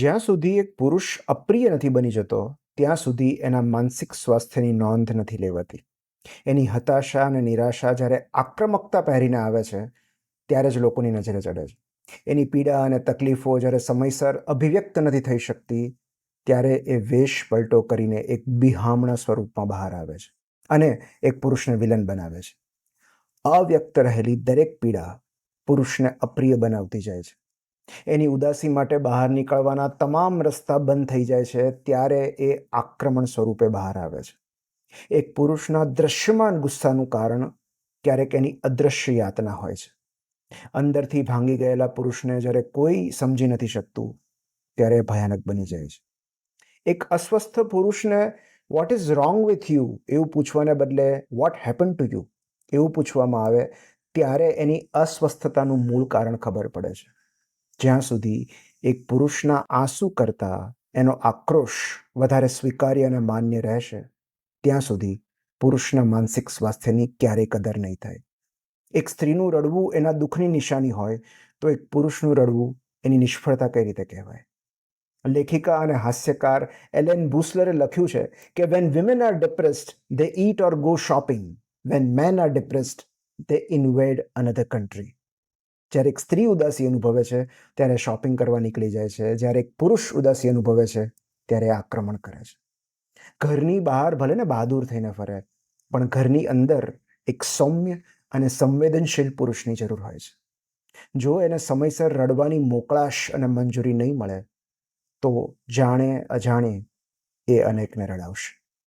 જ્યાં સુધી એક પુરુષ અપ્રિય નથી બની જતો, ત્યાં સુધી એના માનસિક સ્વાસ્થ્યની નોંધ નથી લેવાતી. એની હતાશા અને નિરાશા જ્યારે આક્રમકતા પહેરીને આવે છે, ત્યારે જ લોકોની નજરે ચડે છે. એની પીડા અને તકલીફો જ્યારે સમયસર અભિવ્યક્ત નથી થઈ શકતી, ત્યારે એ વેશ પલટો કરીને એક બિહામણા સ્વરૂપમાં બહાર આવે છે અને એક પુરુષને વિલન બનાવે છે. અવ્યક્ત રહેલી દરેક પીડા પુરુષને અપ્રિય બનાવતી જાય છે. એની ઉદાસી માટે બહાર નીકળવાના તમામ રસ્તા બંધ થઈ જાય છે, ત્યારે એ આક્રમણ સ્વરૂપે બહાર આવે છે. એક પુરુષના દ્રશ્યમાન ગુસ્સાનું કારણ ક્યારેક એની અદૃશ્ય યાતના હોય છે. અંદરથી ભાંગી ગયેલા પુરુષને જ્યારે કોઈ સમજી નથી શકતું, ત્યારે ભયાનક બની જાય છે. એક અસ્વસ્થ પુરુષને what is wrong with you એવું પૂછવાને બદલે વોટ હેપન ટુ યુ એવું પૂછવામાં આવે, ત્યારે એની અસ્વસ્થતાનું મૂળ કારણ ખબર પડે છે. જ્યાં સુધી એક પુરુષના આંસુ કરતાં એનો આક્રોશ વધારે સ્વીકાર્ય અને માન્ય રહેશે, ત્યાં સુધી પુરુષના માનસિક સ્વાસ્થ્યની ક્યારેય કદર નહીં થાય. એક સ્ત્રીનું રડવું એના દુઃખની નિશાની હોય, તો એક પુરુષનું રડવું એની નિષ્ફળતા કઈ રીતે કહેવાય? લેખિકા અને હાસ્યકાર એલેન બુસલરે લખ્યું છે કે when women are depressed they eat or go shopping, when men are depressed they invade another country. જ્યારે એક સ્ત્રી ઉદાસી અનુભવે છે, ત્યારે શોપિંગ કરવા નીકળી જાય છે. જ્યારે એક પુરુષ ઉદાસી અનુભવે છે, ત્યારે આક્રમણ કરે છે. ઘરની બહાર ભલે ને બહાદુર થઈને ફરે, પણ ઘરની અંદર એક સૌમ્ય અને સંવેદનશીલ પુરુષની જરૂર હોય છે. જો એને સમયસર રડવાની મોકળાશ અને મંજૂરી નહીં મળે, તો જાણે અજાણે એ અનેકને રડાવશે.